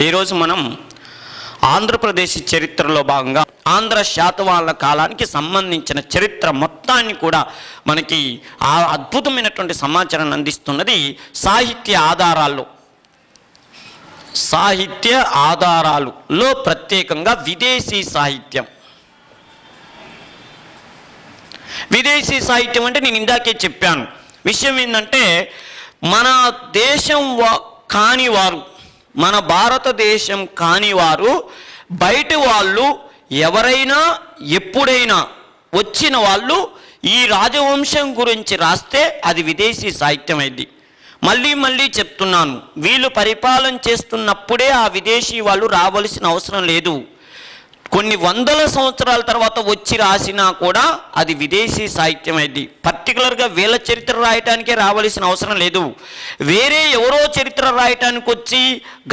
ఈరోజు మనం ఆంధ్రప్రదేశ్ చరిత్రలో భాగంగా ఆంధ్ర శాతవాహనుల కాలానికి సంబంధించిన చరిత్ర మొత్తాన్ని కూడా మనకి ఆ అద్భుతమైనటువంటి సమాచారాన్ని అందిస్తున్నది సాహిత్య ఆధారాలలో ప్రత్యేకంగా విదేశీ సాహిత్యం. విదేశీ సాహిత్యం అంటే నేను ఇందాకే చెప్పాను. విషయం ఏంటంటే మన దేశం కానివారు, మన భారతదేశం కానివారు, బయట వాళ్ళు ఎవరైనా ఎప్పుడైనా వచ్చిన వాళ్ళు ఈ రాజవంశం గురించి రాస్తే అది విదేశీ సాహిత్యం అయింది. మళ్ళీ చెప్తున్నాను, వీళ్ళు పరిపాలన చేస్తున్నప్పుడే ఆ విదేశీ వాళ్ళు రావలసిన అవసరం లేదు. కొన్ని వందల సంవత్సరాల తర్వాత వచ్చి రాసినా కూడా అది విదేశీ సాహిత్యం అయింది. పర్టికులర్గా వీళ్ళ చరిత్ర రాయటానికే రావలసిన అవసరం లేదు. వేరే ఎవరో చరిత్ర రాయటానికి వచ్చి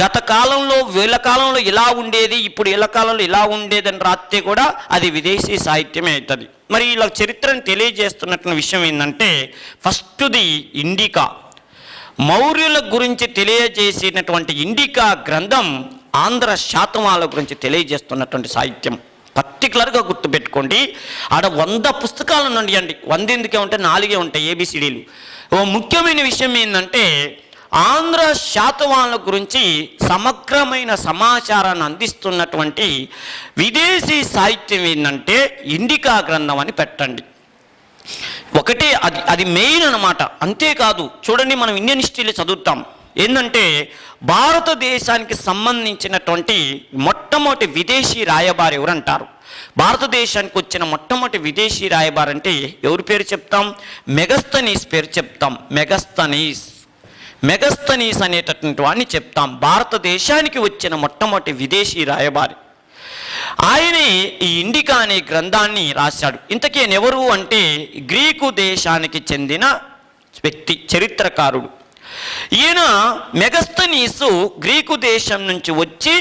గత కాలంలో వీళ్ళ కాలంలో ఇలా ఉండేది, ఇప్పుడు వీళ్ళ కాలంలో ఇలా ఉండేదని రాస్తే కూడా అది విదేశీ సాహిత్యమే అవుతుంది. మరి ఇలా చరిత్రను తెలియజేస్తున్నటువంటి విషయం ఏంటంటే, ఫస్ట్ది ఇండికా. మౌర్యుల గురించి తెలియజేసినటువంటి ఇండికా గ్రంథం ఆంధ్ర శాతవాహనుల గురించి తెలియజేస్తున్నటువంటి సాహిత్యం. పర్టికులర్గా గుర్తుపెట్టుకోండి, ఆడ 100 పుస్తకాలు నుండి 100 ఎందుకే ఉంటాయి, 4 ఉంటాయి ఏబిసిడీలు. ఓ ముఖ్యమైన విషయం ఏంటంటే, ఆంధ్ర శాతవాహనుల గురించి సమగ్రమైన సమాచారాన్ని అందిస్తున్నటువంటి విదేశీ సాహిత్యం ఏంటంటే ఇండికా గ్రంథం అని పెట్టండి. ఒకటే అది మెయిన్ అన్నమాట. అంతేకాదు, చూడండి, మనం ఇండియన్ హిస్టరీలో చదువుతాం ఏంటంటే, భారతదేశానికి సంబంధించినటువంటి మొట్టమొదటి విదేశీ రాయబారి ఎవరు అంటారు? భారతదేశానికి వచ్చిన మొట్టమొదటి విదేశీ రాయబారి అంటే ఎవరి పేరు చెప్తాం? మెగస్తనీస్ పేరు చెప్తాం. మెగస్తనీస్ అనేటటువంటి వాడిని చెప్తాం. భారతదేశానికి వచ్చిన మొట్టమొదటి విదేశీ రాయబారి ఆయనే ఈ ఇండికా అనే గ్రంథాన్ని రాశాడు. ఇంతకీ ఎవరు అంటే గ్రీకు దేశానికి చెందిన వ్యక్తి, చరిత్రకారుడు. ఈయన మెగస్తనీసు గ్రీకు దేశం నుంచి వచ్చి,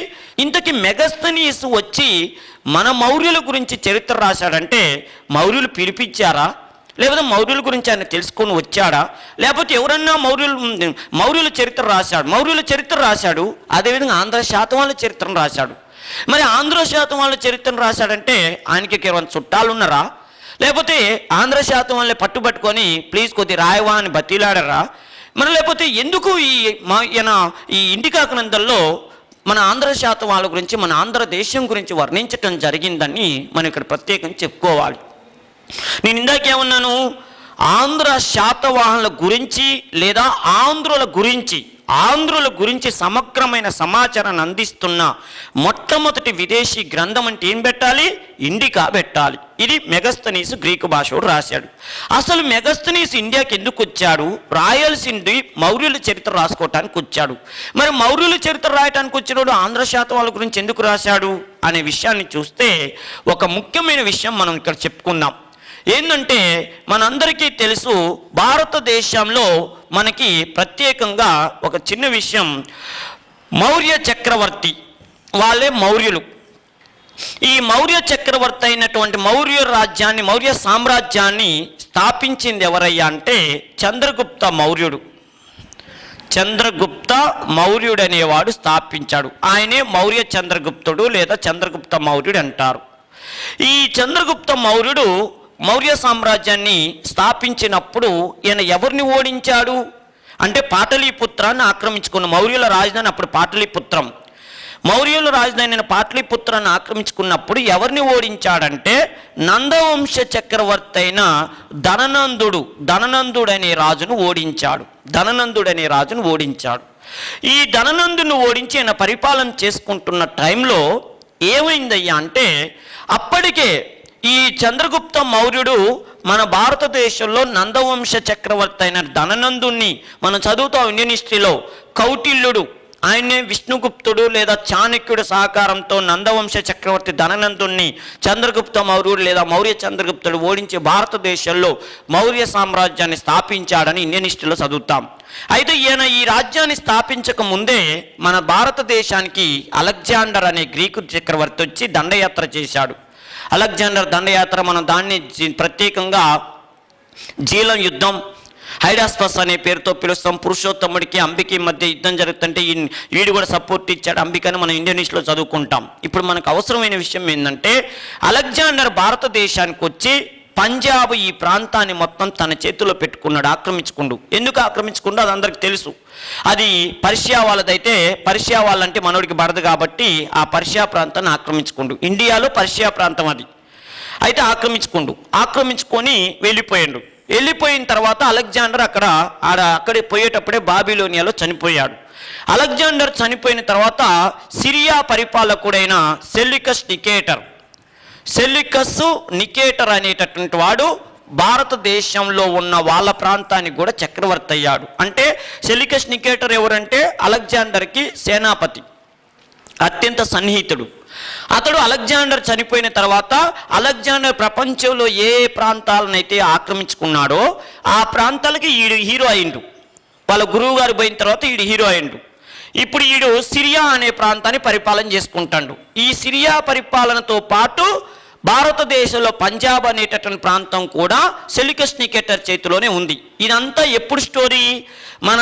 ఇంతకీ మెగస్తనీసు వచ్చి మన మౌర్యుల గురించి చరిత్ర రాశాడంటే మౌర్యులు పిలిపించారా, లేకపోతే మౌర్యుల గురించి ఆయన తెలుసుకొని వచ్చాడా, లేకపోతే ఎవరన్నా మౌర్యుల చరిత్ర రాశాడు. అదేవిధంగా ఆంధ్ర శాతవాహనుల చరిత్రను రాశాడు. మరి ఆంధ్ర శాతవాహనుల చరిత్రను రాశాడంటే ఆయనకి కేవలం చుట్టాలు ఉన్నారా, లేకపోతే ఆంధ్ర శాతవాహనులే పట్టుబట్టుకొని ప్లీజ్ కొద్ది రాయవా అని బతిలాడరా? మరి లేకపోతే ఎందుకు ఈ ఇండికా గ్రంథంలో మన ఆంధ్ర శాతవాహనుల గురించి, మన ఆంధ్ర దేశం గురించి వర్ణించటం జరిగిందని మనం ఇక్కడ ప్రత్యేకంగా చెప్పుకోవాలి. నేను ఇందాకేమన్నాను, ఆంధ్ర శాతవాహనుల గురించి లేదా ఆంధ్రుల గురించి సమగ్రమైన సమాచారాన్ని అందిస్తున్న మొట్టమొదటి విదేశీ గ్రంథం అంటే ఏం పెట్టాలి? ఇండికా పెట్టాలి. ఇది మెగస్తనీస్ గ్రీకు భాషలో రాశాడు. అసలు మెగస్తనీస్ ఇండియాకి ఎందుకు వచ్చాడు? రాయాల్సింది మౌర్యుల చరిత్ర రాసుకోవటానికి వచ్చాడు. మరి మౌర్యుల చరిత్ర రాయటానికి వచ్చినప్పుడు ఆంధ్ర శాతవాహనుల గురించి ఎందుకు రాశాడు అనే విషయాన్ని చూస్తే ఒక ముఖ్యమైన విషయం మనం ఇక్కడ చెప్పుకుందాం. ఏంటంటే, మనందరికీ తెలుసు, భారతదేశంలో మనకి ప్రత్యేకంగా ఒక చిన్న విషయం, మౌర్య చక్రవర్తి వాళ్ళే మౌర్యులు. ఈ మౌర్య చక్రవర్తి అయినటువంటి మౌర్య సామ్రాజ్యాన్ని స్థాపించింది ఎవరయ్యా అంటే చంద్రగుప్త మౌర్యుడు అనేవాడు స్థాపించాడు. ఆయనే మౌర్య చంద్రగుప్తుడు లేదా చంద్రగుప్త మౌర్యుడు అంటారు. ఈ చంద్రగుప్త మౌర్యుడు మౌర్య సామ్రాజ్యాన్ని స్థాపించినప్పుడు ఈయన ఎవరిని ఓడించాడు అంటే పాటలీపుత్రాన్ని ఆక్రమించుకున్న మౌర్యుల రాజధాని అప్పుడు పాటలీపుత్రం. మౌర్యుల రాజధాని పాటలీపుత్రాన్ని ఆక్రమించుకున్నప్పుడు ఎవరిని ఓడించాడంటే నందవంశ చక్రవర్తి అయిన ధననందుడు అనే రాజును ఓడించాడు. ఈ ధననందుని ఓడించి ఆయన పరిపాలన చేసుకుంటున్న టైంలో ఏమైందయ్యా అంటే, అప్పటికే ఈ చంద్రగుప్త మౌర్యుడు మన భారతదేశంలో నందవంశ చక్రవర్తి అయిన ధననందుని మనం చదువుతాం ఇండియన్ హిస్టరీలో. కౌటిల్యుడు ఆయనే విష్ణుగుప్తుడు లేదా చాణక్యుడి సహకారంతో నందవంశ చక్రవర్తి ధననందుని చంద్రగుప్త మౌర్యుడు లేదా మౌర్య చంద్రగుప్తుడు ఓడించి భారతదేశంలో మౌర్య సామ్రాజ్యాన్ని స్థాపించాడని ఇండియన్ హిస్టరీలో చదువుతాం. అయితే ఈయన ఈ రాజ్యాన్ని స్థాపించక ముందే మన భారతదేశానికి అలెగ్జాండర్ అనే గ్రీకు చక్రవర్తి వచ్చి దండయాత్ర చేశాడు. అలెగ్జాండర్ దండయాత్ర, మనం దాన్ని ప్రత్యేకంగా జీలం యుద్ధం హైడాస్పస్ అనే పేరుతో పిలుస్తాం. పురుషోత్తముడికి అంబికి మధ్య యుద్ధం జరుగుతుంటే వీడు కూడా సపోర్ట్ ఇచ్చాడు అంబికని మనం ఇండియన్ హిస్టరీలో చదువుకుంటాం. ఇప్పుడు మనకు అవసరమైన విషయం ఏంటంటే అలెగ్జాండర్ భారతదేశానికి వచ్చి పంజాబ్ ఈ ప్రాంతాన్ని మొత్తం తన చేతిలో పెట్టుకున్నాడు, ఆక్రమించుకుండు. ఎందుకు ఆక్రమించుకుండో అది అందరికి తెలుసు. అది పర్షియా వాళ్ళదైతే పర్షియా వాళ్ళంటే మనోడికి పడదు కాబట్టి ఆ పర్షియా ప్రాంతాన్ని ఆక్రమించుకుండు. ఇండియాలో పర్షియా ప్రాంతం అది. అయితే ఆక్రమించుకొని వెళ్ళిపోయిన తర్వాత అలెగ్జాండర్ అక్కడే పోయేటప్పుడే బాబిలోనియాలో చనిపోయాడు. అలెగ్జాండర్ చనిపోయిన తర్వాత సిరియా పరిపాలకుడైన సెల్యూకస్ నికేటర్ అనేటటువంటి వాడు భారతదేశంలో ఉన్న వాళ్ళ ప్రాంతానికి కూడా చక్రవర్తి అయ్యాడు. అంటే సెల్యూకస్ నికేటర్ ఎవరంటే అలెగ్జాండర్కి సేనాపతి, అత్యంత సన్నిహితుడు. అతడు అలెగ్జాండర్ చనిపోయిన తర్వాత అలెగ్జాండర్ ప్రపంచంలో ఏ ప్రాంతాలనైతే ఆక్రమించుకున్నాడో ఆ ప్రాంతాలకి ఈడు హీరో అయిండు. వాళ్ళ గురువు గారు పోయిన తర్వాత ఈడు హీరో అయిండు. ఇప్పుడు ఈడు సిరియా అనే ప్రాంతాన్ని పరిపాలన చేసుకుంటాడు. ఈ సిరియా పరిపాలనతో పాటు భారతదేశంలో పంజాబ్ అనేటటువంటి ప్రాంతం కూడా సెల్యూకస్ నికేటర్ చేతిలోనే ఉంది. ఇదంతా ఎప్పుడు స్టోరీ? మన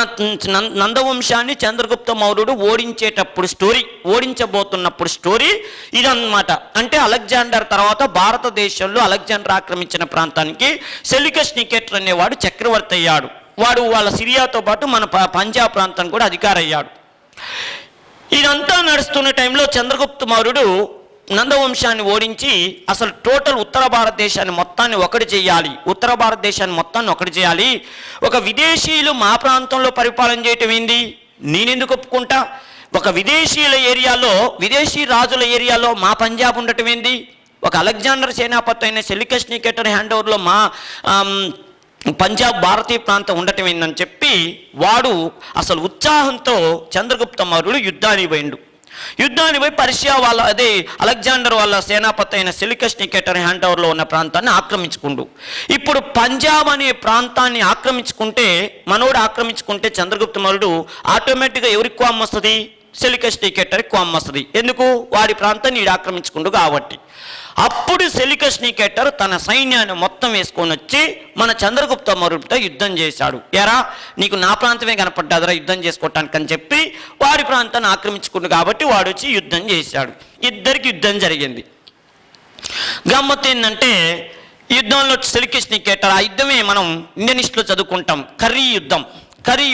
నందవంశాన్ని చంద్రగుప్త మౌర్యుడు ఓడించబోతున్నప్పుడు స్టోరీ ఇదన్నమాట. అంటే అలెగ్జాండర్ తర్వాత భారతదేశంలో అలెగ్జాండర్ ఆక్రమించిన ప్రాంతానికి సెల్యూకస్ నికేటర్ అనేవాడు చక్రవర్తి అయ్యాడు. వాడు వాళ్ళ సిరియాతో పాటు మన పంజాబ్ ప్రాంతం కూడా అధికారి అయ్యాడు. ఇదంతా నడుస్తున్న టైంలో చంద్రగుప్త మౌర్యుడు నందవంశాన్ని ఓడించి అసలు టోటల్ ఉత్తర భారతదేశాన్ని మొత్తాన్ని ఒకటి చేయాలి. ఒక విదేశీయులు మా ప్రాంతంలో పరిపాలన చేయటం ఏంది, నేనెందుకు ఒప్పుకుంటా? ఒక విదేశీ రాజుల ఏరియాలో మా పంజాబ్ ఉండటం ఏంది? ఒక అలెగ్జాండర్ సేనాపతి అయిన సెల్యూకస్ నికేటర్ హ్యాండ్ ఓవర్లో మా పంజాబ్ భారతీయ ప్రాంతం ఉండటం ఏందని చెప్పి వాడు అసలు ఉత్సాహంతో చంద్రగుప్త మౌర్యుడు యుద్ధానికి పోయి పర్షియా అలెగ్జాండర్ వాళ్ళ సేనాపతి అయిన సెల్యూకస్ నికేటర్ హ్యాండ్ ఓవర్లో ఉన్న ప్రాంతాన్ని ఆక్రమించుకుండు. ఇప్పుడు పంజాబ్ అనే ప్రాంతాన్ని ఆక్రమించుకుంటే చంద్రగుప్త మౌర్యుడు ఆటోమేటిక్గా ఎవరికి కోపం వస్తుంది? సెల్యూకస్ నికేటర్కి కోపం వస్తుంది. ఎందుకు? వాడి ప్రాంతాన్ని ఈడు ఆక్రమించుకుండు కాబట్టి. అప్పుడు సెల్యూకస్ నికేటర్ తన సైన్యాన్ని మొత్తం వేసుకొని వచ్చి మన చంద్రగుప్త మౌర్యుడితో యుద్ధం చేశాడు. ఎరా నీకు నా ప్రాంతమే కనపడ్డాదరా యుద్ధం చేసుకోవటానికి అని చెప్పి వాడి ప్రాంతాన్ని ఆక్రమించుకుండు కాబట్టి వాడు వచ్చి యుద్ధం చేశాడు. ఇద్దరికి యుద్ధం జరిగింది. గమ్మత్తు ఏంటంటే యుద్ధంలో సెల్యూకస్ నికేటర్, ఆ యుద్ధమే మనం ఇండియన్ హిస్టరీలో చదువుకుంటాం, కరీ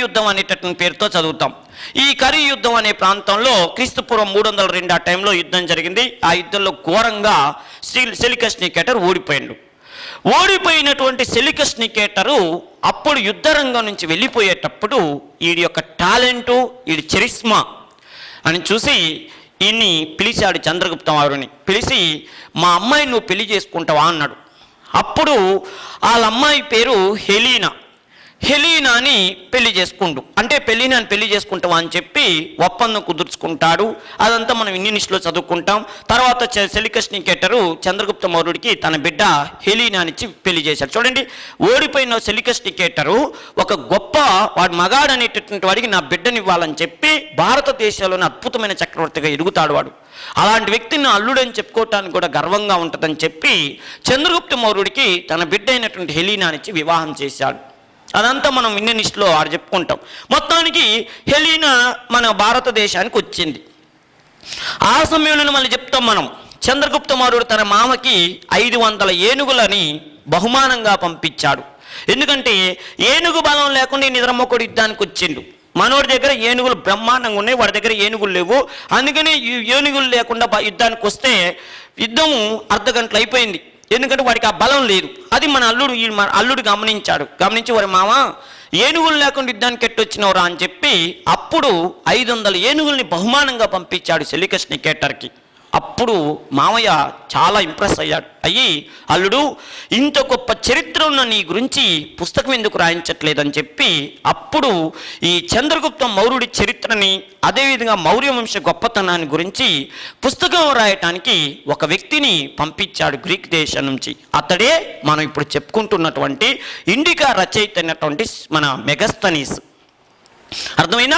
యుద్ధం అనేటటువంటి పేరుతో చదువుతాం. ఈ కరీ యుద్ధం అనే ప్రాంతంలో క్రీస్తుపూర్వం 302 ఆ టైంలో యుద్ధం జరిగింది. ఆ యుద్ధంలో ఘోరంగా సెల్యూకస్ నికేటర్ ఓడిపోయినటువంటి సెల్యూకస్ నికేటరు అప్పుడు యుద్ధరంగం నుంచి వెళ్ళిపోయేటప్పుడు వీడి యొక్క టాలెంటు, వీడి చరిస్మా అని చూసి ఈయన్ని పిలిచాడు. చంద్రగుప్త మౌర్యుని పిలిచి మా అమ్మాయిని నువ్వు పెళ్లి చేసుకుంటావా అన్నాడు. అప్పుడు వాళ్ళ అమ్మాయి పేరు హెలీనాని పెళ్లి చేసుకుంటావా అని చెప్పి ఒప్పందం కుదుర్చుకుంటాడు. అదంతా మనం ఇండియన్ హిస్టరీలో చదువుకుంటాం. తర్వాత సెల్యూకస్ నికేటరు చంద్రగుప్త మౌర్యుడికి తన బిడ్డ హెలీనానిచ్చి పెళ్లి చేశాడు. చూడండి, ఓడిపోయిన సెల్యూకస్ నికేటరు ఒక గొప్ప వాడు మగాడు అనేటటువంటి వాడికి నా బిడ్డనివ్వాలని చెప్పి భారతదేశంలోని అద్భుతమైన చక్రవర్తిగా ఎదుగుతాడు. వాడు అలాంటి వ్యక్తిని అల్లుడని చెప్పుకోవటానికి కూడా గర్వంగా ఉంటుందని చెప్పి చంద్రగుప్త మౌర్యుడికి తన బిడ్డ అయినటువంటి హెలీనానిచ్చి వివాహం చేశాడు. అదంతా మనం ఇండియన్ హిస్టరీలో చెప్పుకుంటాం. మొత్తానికి హెలీనా మన భారతదేశానికి వచ్చింది. ఆ సమయంలో మళ్ళీ చెప్తాం మనం, చంద్రగుప్త మౌర్యుడు తన మామకి 500 ఏనుగులని బహుమానంగా పంపించాడు. ఎందుకంటే ఏనుగు బలం లేకుండా నిద్రమ్మకుడు యుద్ధానికి వచ్చిండు. మనోడి దగ్గర ఏనుగులు బ్రహ్మాండంగా ఉన్నాయి, వాడి దగ్గర ఏనుగులు లేవు. అందుకని ఏనుగులు లేకుండా యుద్ధానికి వస్తే యుద్ధము అర్ధగంటలు అయిపోయింది. ఎందుకంటే వాడికి ఆ బలం లేదు. అది మన అల్లుడు గమనించి వారి మామ ఏనుగులు లేకుండా యుద్ధానికి ఎట్టొచ్చినవరా అని చెప్పి అప్పుడు 500 ఏనుగుల్ని బహుమానంగా పంపించాడు సెల్యూకస్ నికేటర్కి. అప్పుడు మామయ్య చాలా ఇంప్రెస్ అయ్యి అల్లుడు, ఇంత గొప్ప చరిత్ర ఉన్న నీ గురించి పుస్తకం ఎందుకు రాయించట్లేదని చెప్పి అప్పుడు ఈ చంద్రగుప్త మౌర్యుడి చరిత్రని, అదేవిధంగా మౌర్య వంశ గొప్పతనాన్ని గురించి పుస్తకం రాయటానికి ఒక వ్యక్తిని పంపించాడు గ్రీక్ దేశం నుంచి. అతడే మనం ఇప్పుడు చెప్పుకుంటున్నటువంటి ఇండికా రచయిత అయినటువంటి మన మెగస్తనీస్. అర్థమైనా?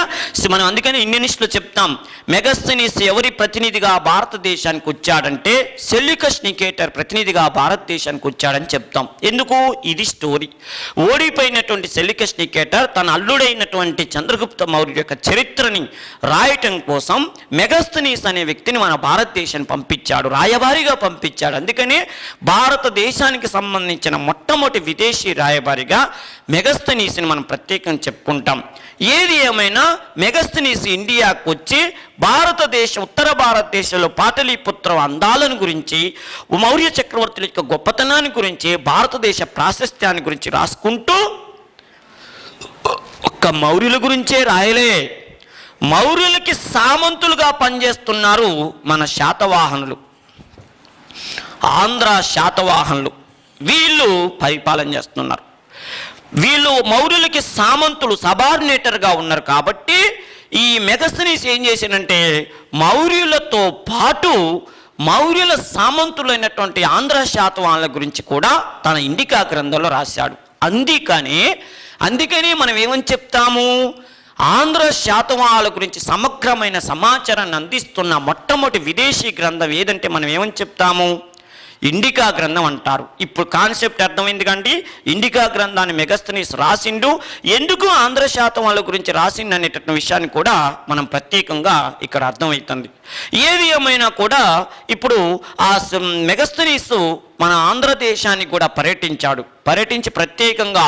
మనం అందుకని ఇండియనిస్టులో చెప్తాం, మెగస్తనీస్ ఎవరి ప్రతినిధిగా భారతదేశానికి వచ్చాడంటే సెల్యూకస్ నికేటర్ ప్రతినిధిగా భారతదేశానికి వచ్చాడని చెప్తాం. ఎందుకు? ఇది స్టోరీ. ఓడిపోయినటువంటి సెల్యూకస్ నికేటర్ తన అల్లుడైనటువంటి చంద్రగుప్త మౌర్య యొక్క చరిత్రని రాయటం కోసం మెగస్తనీస్ అనే వ్యక్తిని మన భారతదేశాన్ని పంపించాడు, రాయబారిగా పంపించాడు. అందుకనే భారతదేశానికి సంబంధించిన మొట్టమొదటి విదేశీ రాయబారిగా మెగస్తనీస్ని మనం ప్రత్యేకంగా చెప్పుకుంటాం. ఏది ఏమైనా మెగస్తనీస్ ఇండియాకు వచ్చి ఉత్తర భారతదేశంలో పాటలీపుత్ర అందాలను గురించి, మౌర్య చక్రవర్తుల యొక్క గొప్పతనాన్ని గురించి, భారతదేశ ప్రాశస్త్యాన్ని గురించి రాసుకుంటూ ఒక్క మౌర్యుల గురించే రాయలే, మౌర్యులకి సామంతులుగా పనిచేస్తున్నారు మన శాతవాహనులు, ఆంధ్ర శాతవాహనులు. వీళ్ళు పరిపాలన చేస్తున్నారు. వీళ్ళు మౌర్యులకి సామంతులు, సబార్డినేటర్గా ఉన్నారు. కాబట్టి ఈ మెగస్తనీస్ ఏం చేశాడంటే మౌర్యులతో పాటు మౌర్యుల సామంతులైనటువంటి ఆంధ్ర శాతవాహనుల గురించి కూడా తన ఇండికా గ్రంథంలో రాశాడు. అందుకని మనం ఏమని చెప్తాము, ఆంధ్ర శాతవాహనుల గురించి సమగ్రమైన సమాచారాన్ని అందిస్తున్న మొట్టమొదటి విదేశీ గ్రంథం ఏదంటే మనం ఏమని చెప్తాము, ఇండికా గ్రంథం అంటారు. ఇప్పుడు కాన్సెప్ట్ అర్థమైంది కండి. ఇండికా గ్రంథాన్ని మెగస్తనీస్ రాసిండు. ఎందుకు ఆంధ్ర శాతవాహనుల గురించి రాసిండు అనేటటువంటి విషయాన్ని కూడా మనం ప్రత్యేకంగా ఇక్కడ అర్థమవుతుంది. ఏది ఏమైనా కూడా ఇప్పుడు ఆ మెగస్తనీస్ మన ఆంధ్రదేశాన్ని కూడా పర్యటించి ప్రత్యేకంగా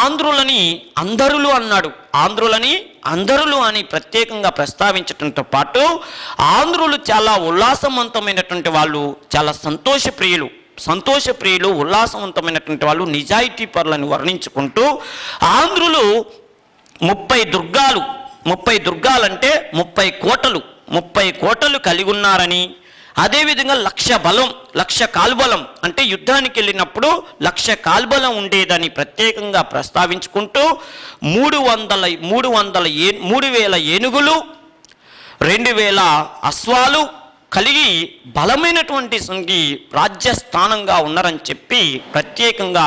ఆంధ్రులని అందరులు అన్నాడు. ఆంధ్రులని అందరులు అని ప్రత్యేకంగా ప్రస్తావించడంతో పాటు ఆంధ్రులు చాలా ఉల్లాసవంతమైనటువంటి వాళ్ళు, చాలా సంతోషప్రియులు, ఉల్లాసవంతమైనటువంటి వాళ్ళు, నిజాయితీ పరులను వర్ణించుకుంటూ ఆంధ్రులు 30 దుర్గాలంటే 30 కోటలు కలిగి ఉన్నారని, అదేవిధంగా 1,00,000 కాల్బలం అంటే యుద్ధానికి వెళ్ళినప్పుడు 1,00,000 కాల్బలం ఉండేదని ప్రత్యేకంగా ప్రస్తావించుకుంటూ 3,000 ఏనుగులు, 2,000 అశ్వాలు కలిగి బలమైనటువంటి రాజ్యస్థానంగా ఉన్నారని చెప్పి ప్రత్యేకంగా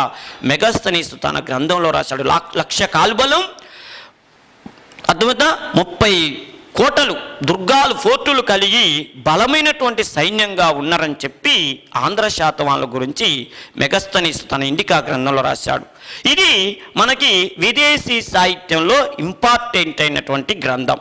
మెగస్తనీస్ తన గ్రంథంలో రాశాడు. 1,00,000 కాల్బలం, అద్భుత 30 కోటలు, దుర్గాలు, ఫోర్టులు కలిగి బలమైనటువంటి సైన్యంగా ఉన్నారని చెప్పి ఆంధ్ర శాతవాహనుల గురించి మెగస్తనీస్ తన ఇండికా గ్రంథంలో రాశాడు. ఇది మనకి విదేశీ సాహిత్యంలో ఇంపార్టెంట్ అయినటువంటి గ్రంథం.